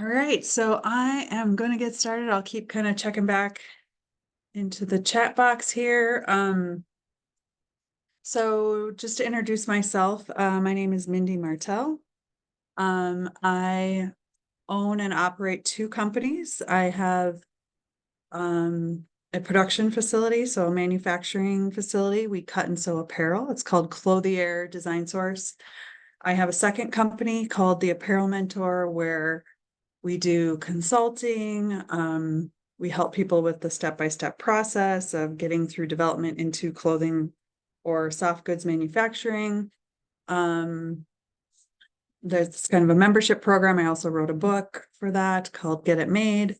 All right, so I am going to get started. I'll keep kind of checking back into the chat box here. So just to introduce myself, my name is Mindy Martell. I own and operate two companies. I have a production facility, so a manufacturing facility. We cut and sew apparel. It's called Clothier Design Source. I have a second company called the Apparel Mentor, where we do consulting. We help people with the step-by-step process of getting through development into clothing or soft goods manufacturing. There's kind of a membership program. I also wrote a book for that called Get It Made.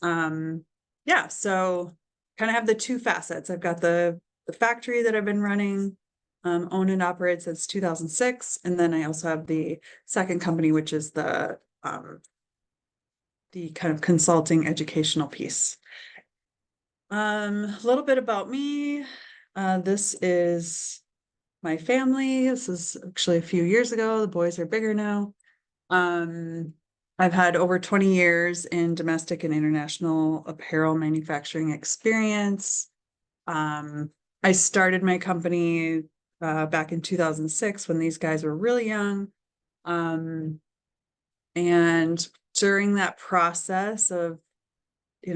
Yeah, so kind of have the two facets. I've got the factory that I've been running, owned and operated since 2006. And then I also have the second company, which is the kind of consulting educational piece. A little bit about me. This is my family. This is actually a few years ago. The boys are bigger now. I've had over 20 years in domestic and international apparel manufacturing experience. I started my company back in 2006 when these guys were really young. And during that process of,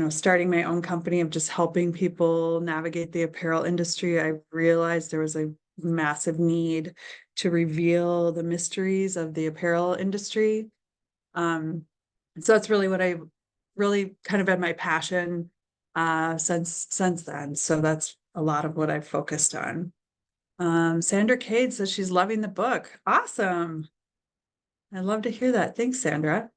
starting my own company, of just helping people navigate the apparel industry, I realized there was a massive need to reveal the mysteries of the apparel industry. So that's really what I really kind of been my passion since then. So that's a lot of what I've focused on. Sandra Cade says she's loving the book. Awesome. I love to hear that. Thanks, Sandra.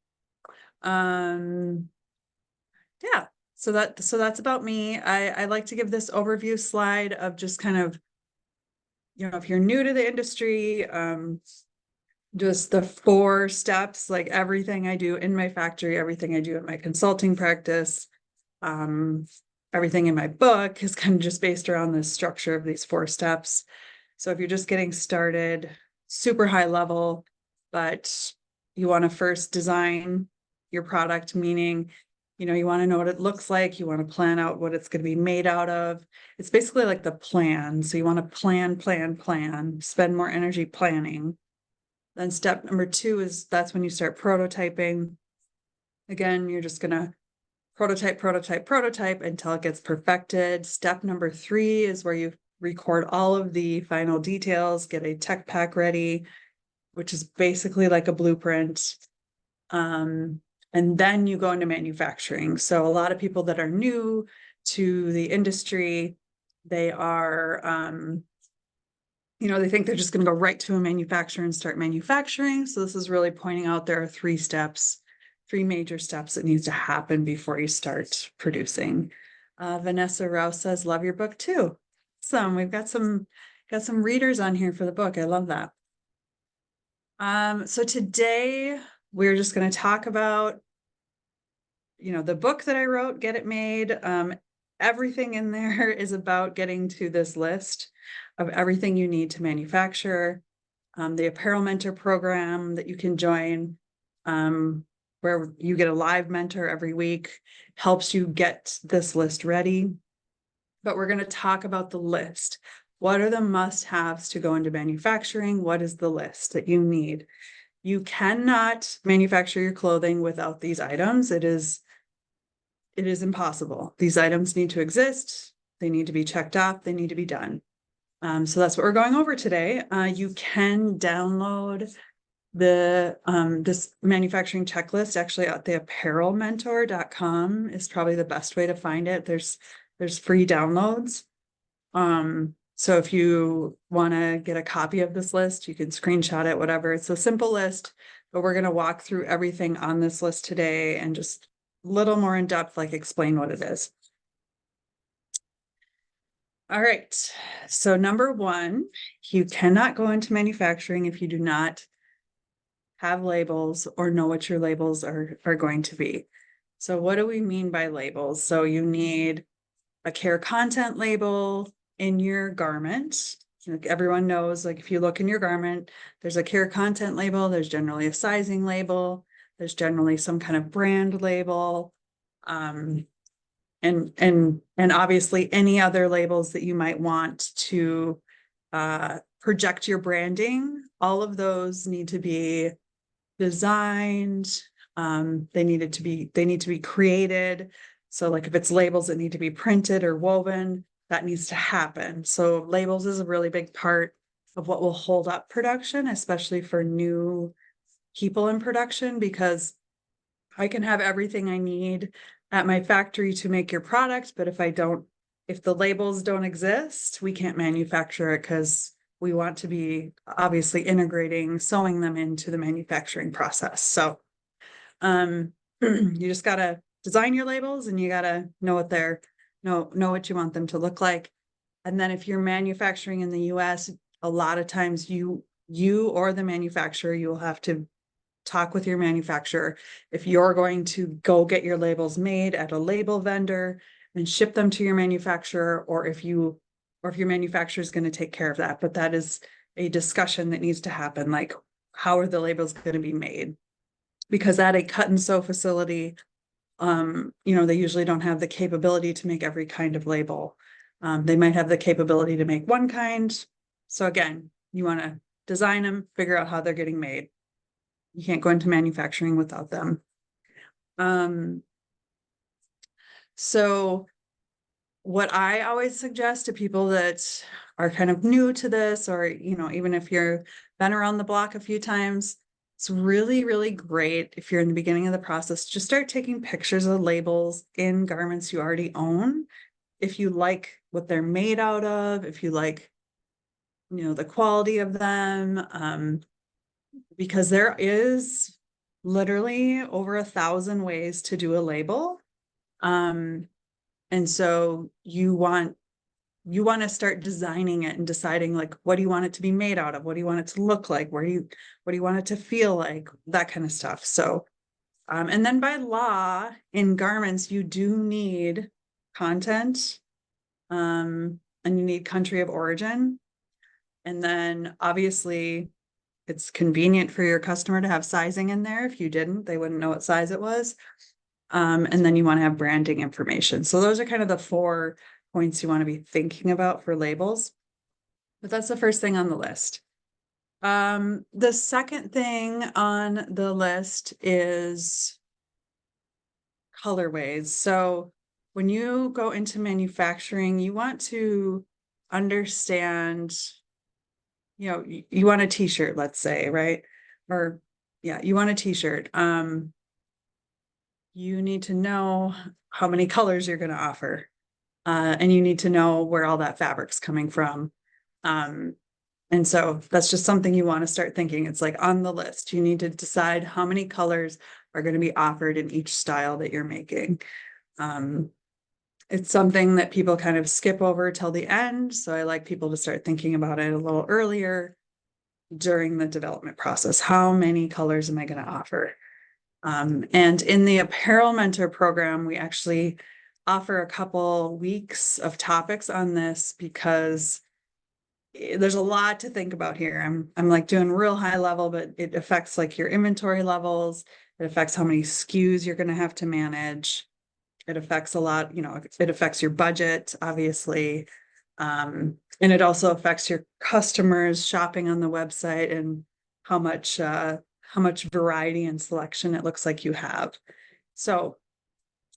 Yeah, so that's about me. I like to give this overview slide of just kind of, if you're new to the industry, just the 4 steps, like everything I do in my factory, everything I do in my consulting practice, everything in my book is kind of just based around the structure of these 4 steps. So if you're just getting started, super high level, but you want to first design your product, meaning, you want to know what it looks like. You want to plan out what it's going to be made out of. It's basically like the plan. So you want to plan, spend more energy planning. Then step number 2 is that's when you start prototyping. Again, you're just going to prototype until it gets perfected. Step number 3 is where you record all of the final details, get a tech pack ready, which is basically like a blueprint. And then you go into manufacturing. So a lot of people that are new to the industry, they are, they think they're just going to go right to a manufacturer and start manufacturing. So this is really pointing out there are 3 major steps that needs to happen before you start producing. Vanessa Rouse says, love your book too. Awesome. We've got some readers on here for the book. I love that. So today we're just going to talk about, the book that I wrote, Get It Made. Everything in there is about getting to this list of everything you need to manufacture. The Apparel Mentor program that you can join, where you get a live mentor every week, helps you get this list ready. But we're going to talk about the list. What are the must-haves to go into manufacturing? What is the list that you need? You cannot manufacture your clothing without these items. It is impossible. These items need to exist. They need to be checked off. They need to be done. So that's what we're going over today. You can download this manufacturing checklist actually at the apparelmentor.com is probably the best way to find it. There's free downloads. So if you want to get a copy of this list, you can screenshot it, whatever. It's a simple list, but we're going to walk through everything on this list today and just a little more in depth, like explain what it is. All right. So number 1, you cannot go into manufacturing if you do not have labels or know what your labels are going to be. So what do we mean by labels? So you need a care content label in your garment. Like everyone knows, like if you look in your garment, there's a care content label, there's generally a sizing label, There's generally some kind of brand label. And obviously any other labels that you might want to project your branding, all of those need to be designed. They need to be created. So like if it's labels that need to be printed or woven, that needs to happen. So labels is a really big part of what will hold up production, especially for new people in production, because I can have everything I need at my factory to make your product, but if the labels don't exist, we can't manufacture it because we want to be obviously integrating, sewing them into the manufacturing process. So you just gotta design your labels and you gotta know what you want them to look like. And then if you're manufacturing in the US, a lot of times you or the manufacturer, you will have to talk with your manufacturer if you're going to go get your labels made at a label vendor and ship them to your manufacturer, or if your manufacturer is going to take care of that. But that is a discussion that needs to happen. Like, how are the labels going to be made? Because at a cut and sew facility, they usually don't have the capability to make every kind of label. They might have the capability to make one kind. So again, you want to design them, figure out how they're getting made. You can't go into manufacturing without them. So what I always suggest to people that are kind of new to this, or, even if you've been around the block a few times, it's really, really great if you're in the beginning of the process, just start taking pictures of labels in garments you already own. If you like what they're made out of, if you like, the quality of them, because there is literally over 1,000 ways to do a label. And so you want to start designing it and deciding, like, what do you want it to be made out of? What do you want it to look like? What do you want it to feel like? That kind of stuff. So, and then by law in garments, you do need content, and you need country of origin. And then obviously it's convenient for your customer to have sizing in there. If you didn't, they wouldn't know what size it was. And then you want to have branding information. So those are kind of the 4 points you want to be thinking about for labels. But that's the first thing on the list. The second thing on the list is colorways. So when you go into manufacturing, you want to understand, you want a t-shirt, let's say, right? Or yeah, you want a t-shirt. You need to know how many colors you're going to offer. And you need to know where all that fabric's coming from. And so that's just something you want to start thinking. It's like on the list. You need to decide how many colors are going to be offered in each style that you're making. It's something that people kind of skip over till the end. So I like people to start thinking about it a little earlier during the development process. How many colors am I going to offer? And in the Apparel Mentor program, we actually offer a couple weeks of topics on this because there's a lot to think about here. I'm like doing real high level, but it affects like your inventory levels. It affects how many SKUs you're going to have to manage. It affects a lot, it affects your budget, obviously. And it also affects your customers shopping on the website and how much variety and selection it looks like you have. So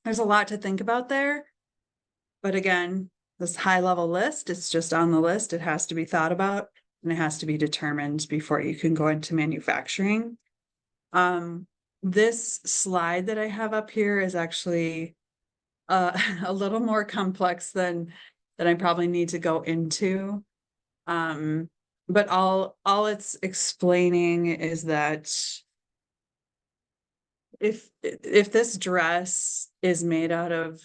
there's a lot to think about there. But again, this high level list, it's just on the list. It has to be thought about and it has to be determined before you can go into manufacturing. This slide that I have up here is actually a little more complex than I probably need to go into. But all it's explaining is that if this dress is made out of,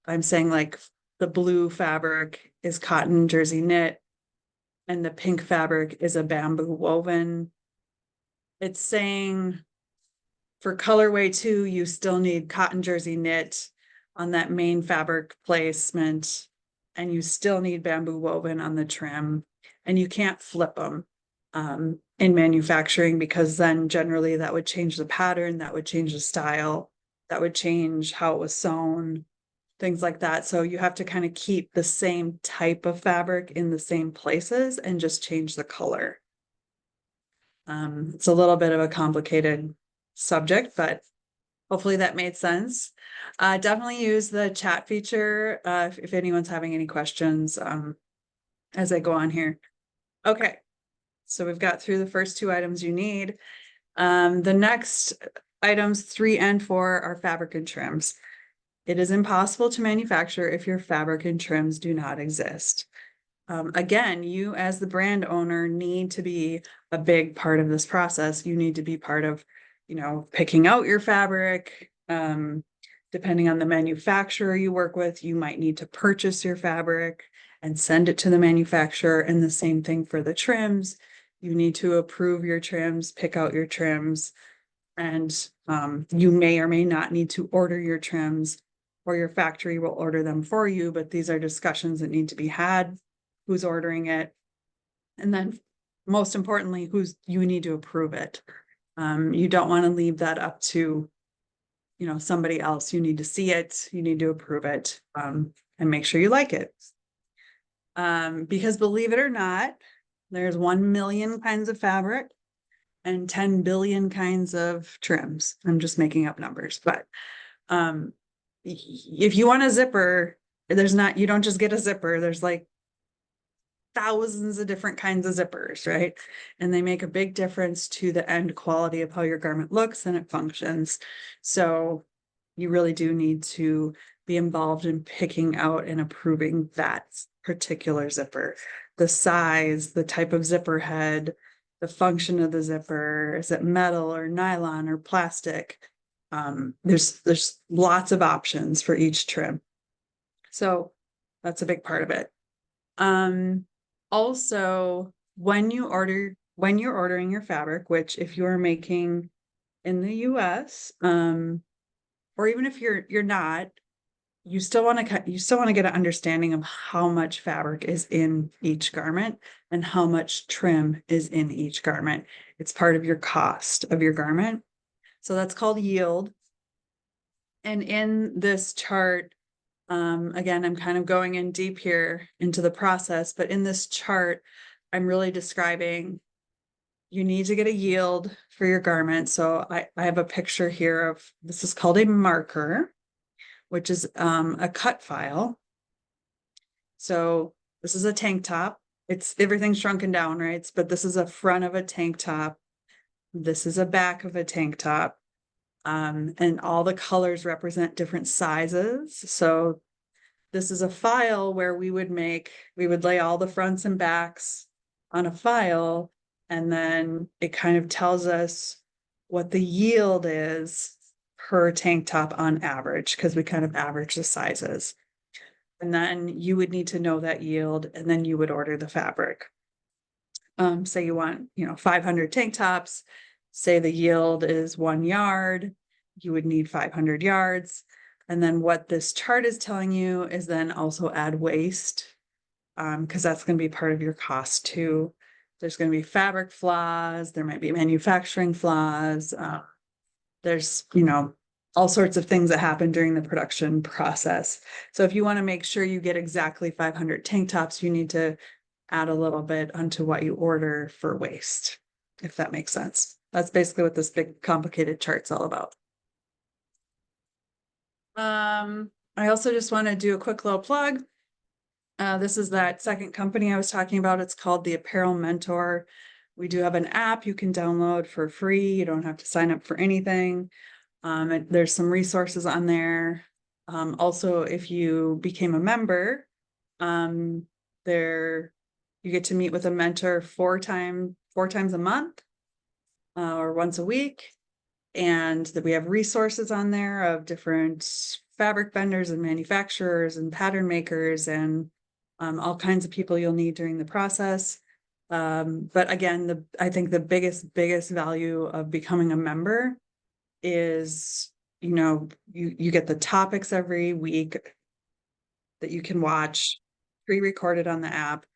I'm saying like the blue fabric is cotton jersey knit and the pink fabric is a bamboo woven, it's saying for colorway 2, you still need cotton jersey knit on that main fabric placement, and you still need bamboo woven on the trim, and you can't flip them. in manufacturing, because then generally that would change the pattern, that would change the style, that would change how it was sewn, things like that. So you have to kind of keep the same type of fabric in the same places and just change the color. It's a little bit of a complicated subject, but hopefully that made sense. Definitely use the chat feature if anyone's having any questions as I go on here. Okay, so we've got through the first two items you need. The next items 3 and 4 are fabric and trims. It is impossible to manufacture if your fabric and trims do not exist. Again, you as the brand owner need to be a big part of this process. You need to be part of, picking out your fabric. Depending on the manufacturer you work with, you might need to purchase your fabric and send it to the manufacturer. And the same thing for the trims. You need to approve your trims, pick out your trims, and you may or may not need to order your trims, or your factory will order them for you. But these are discussions that need to be had. Who's ordering it? And then most importantly, you need to approve it. You don't want to leave that up to, somebody else. You need to see it, you need to approve it, and make sure you like it. Because believe it or not, there's 1 million kinds of fabric and 10 billion kinds of trims. I'm just making up numbers, but if you want a zipper, you don't just get a zipper. There's like thousands of different kinds of zippers, right? And they make a big difference to the end quality of how your garment looks and it functions. So you really do need to be involved in picking out and approving that particular zipper, the size, the type of zipper head, the function of the zipper. Is it metal or nylon or plastic? There's lots of options for each trim. So that's a big part of it. Also, when you're ordering your fabric, which if you're making in the US, or even if you're not, you still want to get an understanding of how much fabric is in each garment and how much trim is in each garment. It's part of your cost of your garment. So that's called yield. And in this chart, again, I'm kind of going in deep here into the process, but in this chart, I'm really describing you need to get a yield for your garment. So I have a picture here of, this is called a marker, which is a cut file. So this is a tank top. Everything's shrunken down, right? But this is a front of a tank top. This is a back of a tank top. And all the colors represent different sizes. So this is a file where we would lay all the fronts and backs on a file, and then it kind of tells us what the yield is per tank top on average, because we kind of average the sizes. And then you would need to know that yield, and then you would order the fabric. Say you want, 500 tank tops, say the yield is 1 yard, you would need 500 yards. And then what this chart is telling you is then also add waste, because that's going to be part of your cost too. There's going to be fabric flaws, there might be manufacturing flaws. There's, all sorts of things that happen during the production process. So if you want to make sure you get exactly 500 tank tops, you need to add a little bit onto what you order for waste, if that makes sense. That's basically what this big complicated chart's all about. I also just want to do a quick little plug. This is that second company I was talking about. It's called the Apparel Mentor. We do have an app you can download for free. You don't have to sign up for anything. There's some resources on there. Also, if you became a member, you get to meet with a mentor four times a month, or once a week. And that we have resources on there of different fabric vendors and manufacturers and pattern makers and all kinds of people you'll need during the process. But again, I think the biggest value of becoming a member is, you get the topics every week that you can watch pre-recorded on the app.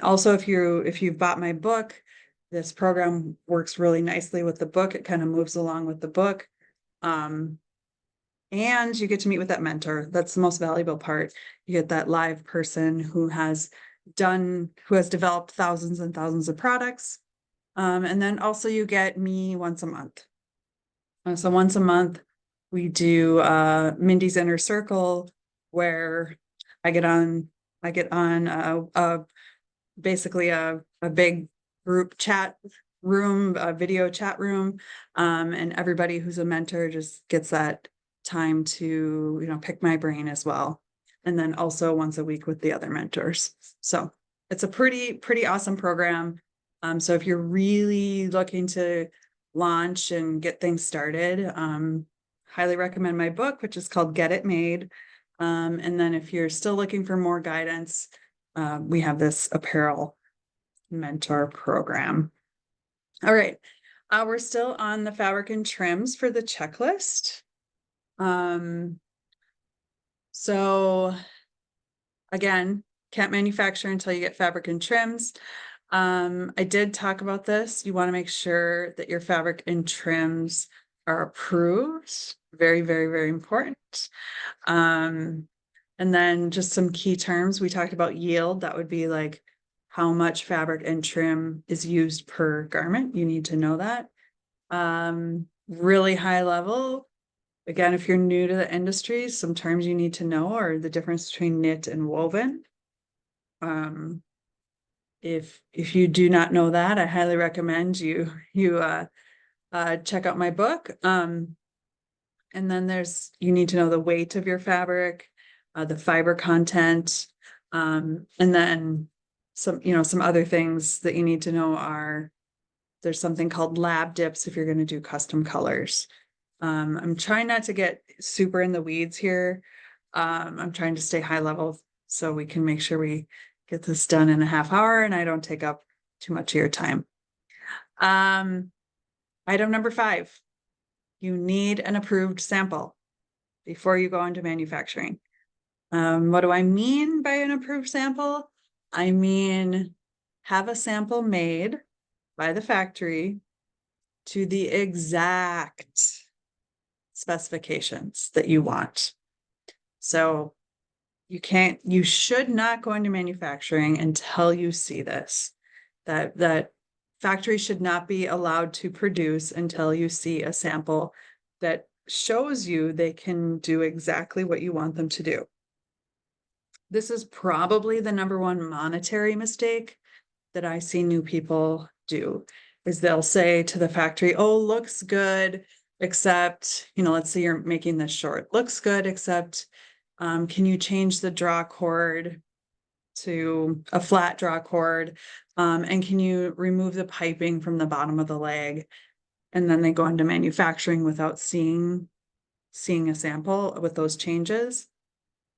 Also, if you've bought my book, This program works really nicely with the book. It kind of moves along with the book. And you get to meet with that mentor. That's the most valuable part. You get that live person who has developed thousands and thousands of products. And then also you get me once a month. So once a month, we do Mindy's Inner Circle, where I get on basically a big group chat room, a video chat room, and everybody who's a mentor just gets that time to, pick my brain as well. And then also once a week with the other mentors. So it's a pretty awesome program. So if you're really looking to launch and get things started, highly recommend my book, which is called Get It Made. And then if you're still looking for more guidance, we have this Apparel Mentor program. All right. We're still on the fabric and trims for the checklist. So again, can't manufacture until you get fabric and trims. I did talk about this. You want to make sure that your fabric and trims are approved. Very, very, very important. And then just some key terms. We talked about yield. That would be like how much fabric and trim is used per garment. You need to know that. Really high level. Again, if you're new to the industry, some terms you need to know are the difference between knit and woven. If you do not know that, I highly recommend you check out my book. And then you need to know the weight of your fabric, the fiber content, and then some other things that you need to know are there's something called lab dips if you're going to do custom colors. I'm trying not to get super in the weeds here. I'm trying to stay high level so we can make sure we get this done in a half hour and I don't take up too much of your time. Item number 5, you need an approved sample before you go into manufacturing. What do I mean by an approved sample? I mean, have a sample made by the factory to the exact specifications that you want. So you should not go into manufacturing until you see this. That factory should not be allowed to produce until you see a sample that shows you they can do exactly what you want them to do. This is probably the number one monetary mistake that I see new people do, is they'll say to the factory, oh, looks good, except, let's say you're making this short. Looks good, except can you change the draw cord to a flat draw cord? And can you remove the piping from the bottom of the leg? And then they go into manufacturing without seeing a sample with those changes.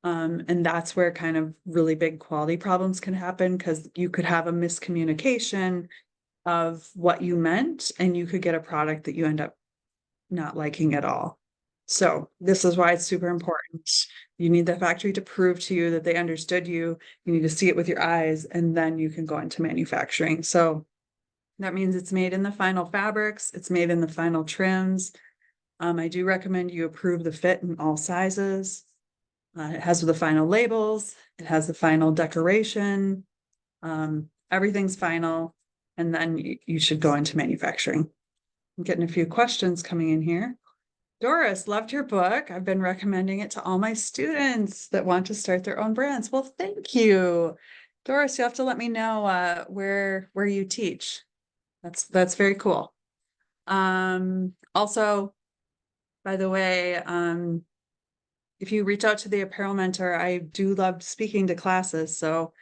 And that's where kind of really big quality problems can happen, because you could have a miscommunication of what you meant and you could get a product that you end up not liking at all. So this is why it's super important. You need the factory to prove to you that they understood you. You need to see it with your eyes, and then you can go into manufacturing. So that means it's made in the final fabrics. It's made in the final trims. I do recommend you approve the fit in all sizes. It has the final labels. It has the final decoration. Everything's final. And then you should go into manufacturing. I'm getting a few questions coming in here. Doris, loved your book. I've been recommending it to all my students that want to start their own brands. Well, thank you. Doris, you have to let me know where you teach. That's very cool. Also, by the way, if you reach out to the Apparel Mentor, I do love speaking to classes. So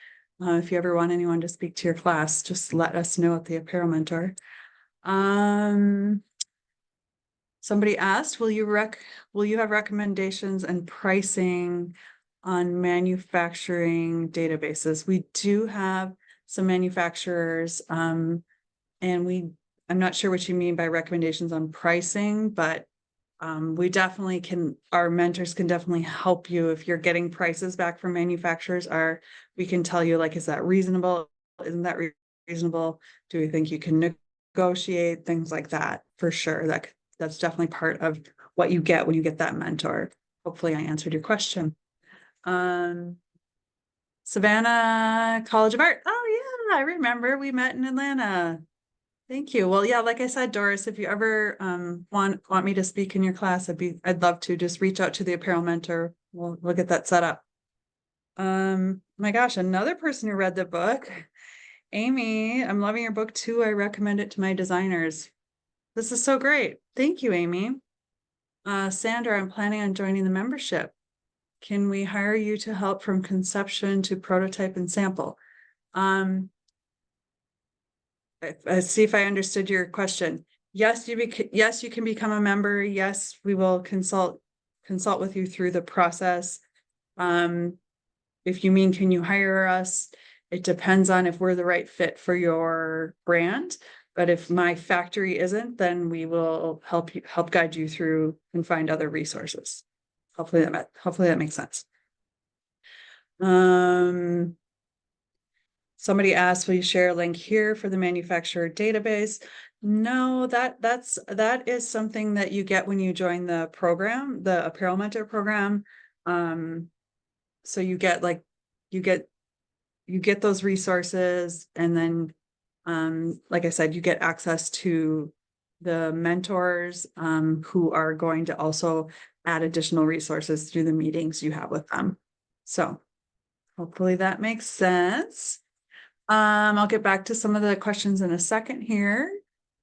if you ever want anyone to speak to your class, just let us know at the Apparel Mentor. Somebody asked, will you have recommendations and pricing on manufacturing databases? We do have some manufacturers, and I'm not sure what you mean by recommendations on pricing, but we definitely our mentors can definitely help you if you're getting prices back from manufacturers. We can tell you, like, is that reasonable? Isn't that reasonable? Do we think you can negotiate, things like that, for sure. That's definitely part of what you get when you get that mentor. Hopefully I answered your question. Savannah College of Art. Oh yeah, I remember we met in Atlanta. Thank you. Well, yeah, like I said, Doris, if you ever want me to speak in your class, I'd love to. Just reach out to the Apparel Mentor. We'll get that set up. My gosh, another person who read the book, Amy. I'm loving your book too. I recommend it to my designers. This is so great. Thank you, Amy. Sandra, I'm planning on joining the membership. Can we hire you to help from conception to prototype and sample? I see if I understood your question. Yes, you can become a member. Yes, we will consult with you through the process. If you mean, can you hire us? It depends on if we're the right fit for your brand. But if my factory isn't, then we will help guide you through and find other resources. Hopefully that makes sense. Somebody asked, will you share a link here for the manufacturer database? No, that is something that you get when you join the program, the Apparel Mentor program. So you get those resources, and then like I said, you get access to the mentors who are going to also add additional resources through the meetings you have with them. So hopefully that makes sense. I'll get back to some of the questions in a second here.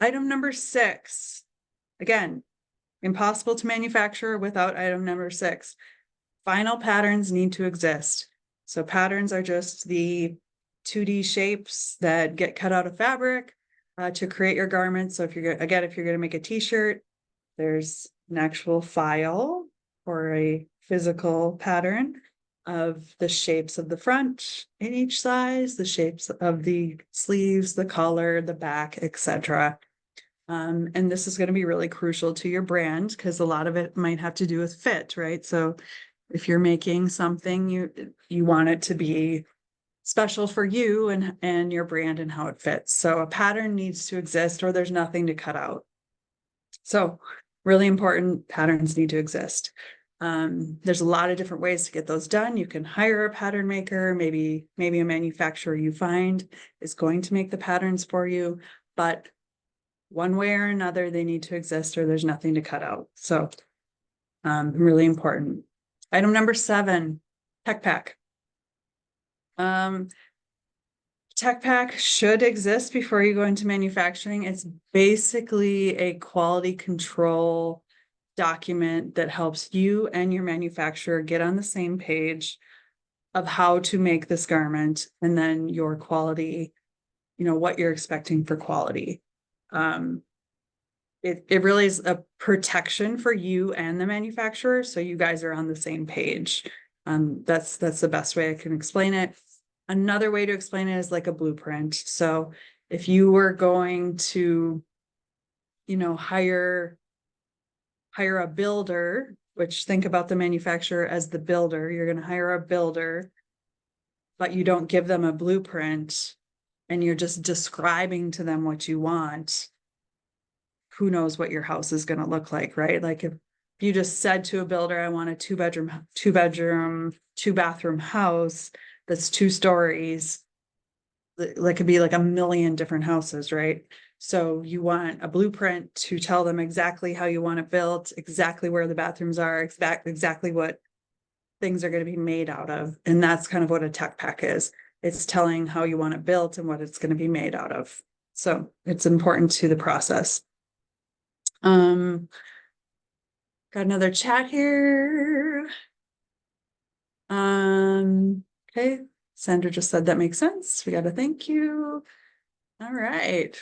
Item number 6. Again, impossible to manufacture without item number 6. Final patterns need to exist. So patterns are just the 2D shapes that get cut out of fabric to create your garment. So if you're going to make a t-shirt, there's an actual file or a physical pattern of the shapes of the front in each size, the shapes of the sleeves, the collar, the back, etc. And this is going to be really crucial to your brand because a lot of it might have to do with fit, right? So if you're making something, you want it to be special for you and your brand and how it fits. So a pattern needs to exist or there's nothing to cut out. So really important, patterns need to exist. There's a lot of different ways to get those done. You can hire a pattern maker, maybe a manufacturer you find is going to make the patterns for you, but one way or another, they need to exist or there's nothing to cut out. So really important. Item number 7, tech pack. Tech pack should exist before you go into manufacturing. It's basically a quality control document that helps you and your manufacturer get on the same page of how to make this garment and then your quality, what you're expecting for quality. It really is a protection for you and the manufacturer, so you guys are on the same page. That's the best way I can explain it. Another way to explain it is like a blueprint. So if you were going to, hire a builder, which think about the manufacturer as the builder, you're going to hire a builder, but you don't give them a blueprint and you're just describing to them what you want. Who knows what your house is going to look like, right? Like if you just said to a builder, I want a two bedroom, 2-bathroom house that's 2 stories, that could be like a million different houses, right? So you want a blueprint to tell them exactly how you want it built, exactly where the bathrooms are, exactly what things are going to be made out of. And that's kind of what a tech pack is. It's telling how you want it built and what it's going to be made out of. So it's important to the process. Got another chat here. Okay. Sandra just said that makes sense. We got a thank you. All right.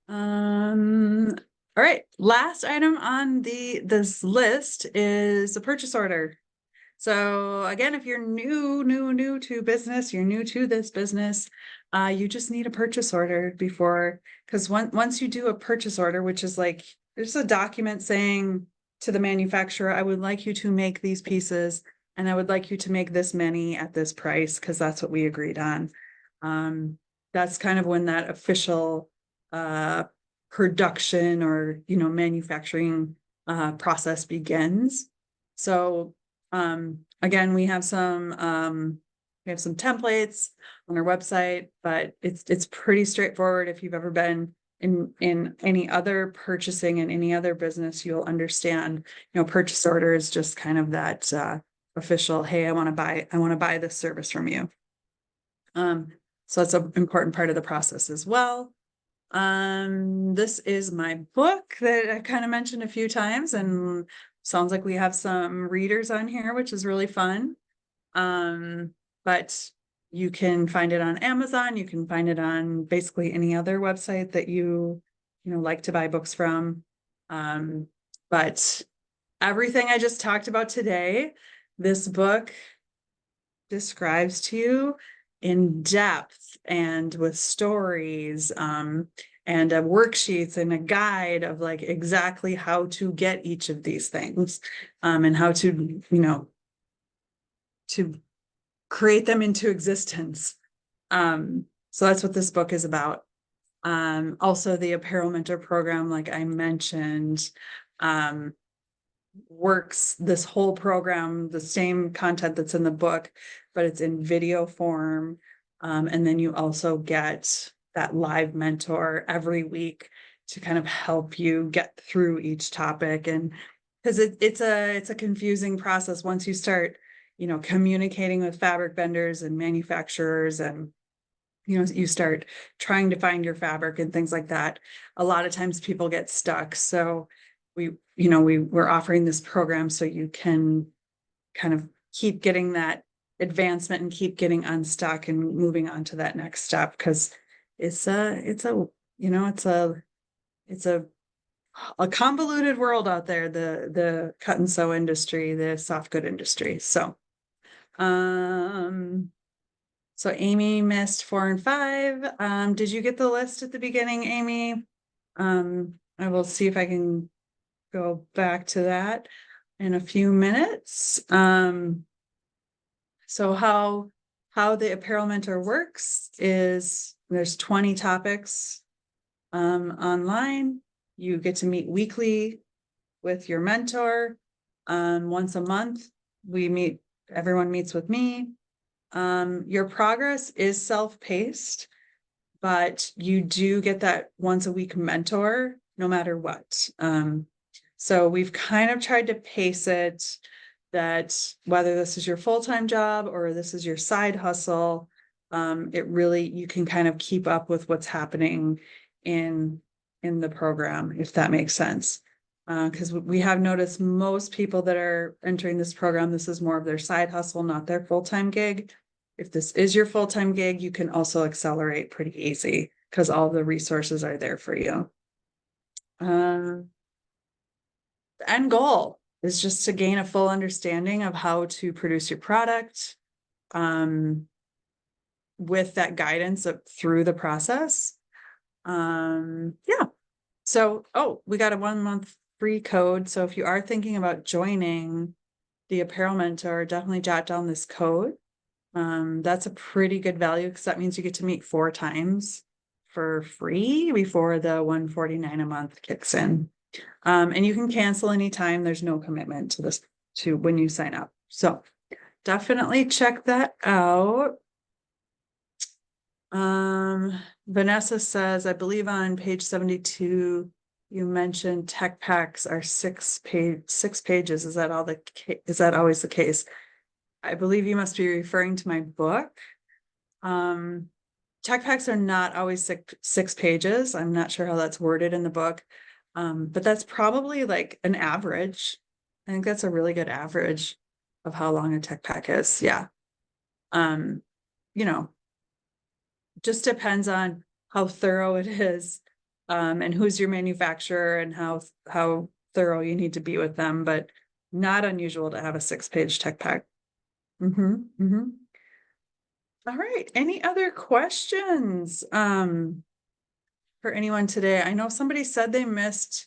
All right. Last item on this list is a purchase order. So again, if you're new to business, you're new to this business, you just need a purchase order because once you do a purchase order, which is like, there's a document saying to the manufacturer, I would like you to make these pieces and I would like you to make this many at this price because that's what we agreed on. That's kind of when that official production or, manufacturing process begins. So again, we have some templates on our website, but it's pretty straightforward. If you've ever been in any other purchasing in any other business, you'll understand, purchase order is just kind of that official, hey, I want to buy this service from you. So that's an important part of the process as well. This is my book that I kind of mentioned a few times, and sounds like we have some readers on here, which is really fun. But you can find it on Amazon. You can find it on basically any other website that you like to buy books from. But everything I just talked about today, this book describes to you in depth and with stories, and worksheets and a guide of like exactly how to get each of these things, and how to, to create them into existence. So that's what this book is about. Also the Apparel Mentor program, like I mentioned, works this whole program, the same content that's in the book, but it's in video form. And then you also get that live mentor every week to kind of help you get through each topic. And because it's a confusing process once you start, communicating with fabric vendors and manufacturers, and you start trying to find your fabric and things like that. A lot of times people get stuck. So we're offering this program so you can kind of keep getting that advancement and keep getting unstuck and moving on to that next step, because it's a convoluted world out there, the cut and sew industry, the soft good industry. So Amy missed 4 and 5. Did you get the list at the beginning, Amy? I will see if I can go back to that in a few minutes. So how the Apparel Mentor works is there's 20 topics online. You get to meet weekly with your mentor. Once a month, everyone meets with me. Your progress is self-paced, but you do get that once a week mentor no matter what. So we've kind of tried to pace it that whether this is your full-time job or this is your side hustle, you can kind of keep up with what's happening in the program, if that makes sense. Because we have noticed most people that are entering this program, this is more of their side hustle, not their full-time gig. If this is your full-time gig, you can also accelerate pretty easy because all the resources are there for you. The end goal is just to gain a full understanding of how to produce your product, with that guidance through the process. Yeah. So, we got a 1-month free code. So if you are thinking about joining the Apparel Mentor, definitely jot down this code. That's a pretty good value because that means you get to meet 4 times for free before the $149 a month kicks in. And you can cancel anytime. There's no commitment to when you sign up. So definitely check that out. Vanessa says, I believe on page 72, you mentioned tech packs are 6 pages. Is that always the case? I believe you must be referring to my book. Tech packs are not always 6 pages. I'm not sure how that's worded in the book. But that's probably like an average. I think that's a really good average of how long a tech pack is. Yeah. Just depends on how thorough it is, and who's your manufacturer and how thorough you need to be with them, but not unusual to have a 6-page tech pack. All right. Any other questions for anyone today? I know somebody said they missed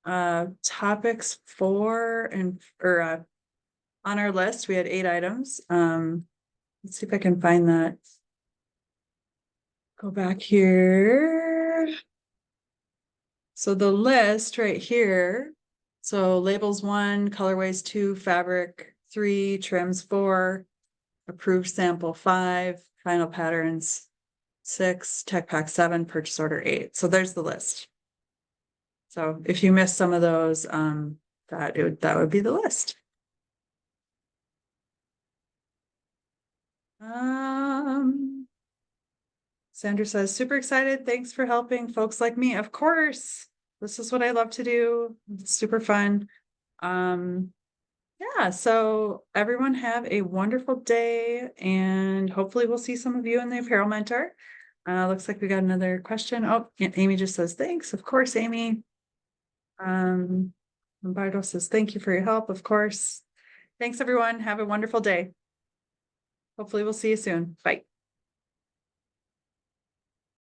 topics 4 or on our list. We had 8 items. Let's see if I can find that. Go back here. So the list right here, so labels 1, colorways 2, fabric 3, trims 4, approved sample 5, final patterns 6, tech pack 7, purchase order 8. So there's the list. So if you missed some of those, that would be the list. Sandra says, super excited. Thanks for helping folks like me. Of course, this is what I love to do. It's super fun. Yeah, so everyone have a wonderful day, and hopefully we'll see some of you in the Apparel Mentor. Looks like we got another question. Oh, yeah, Amy just says, thanks. Of course, Amy. Lombardo says, thank you for your help. Of course. Thanks, everyone. Have a wonderful day. Hopefully we'll see you soon. Bye.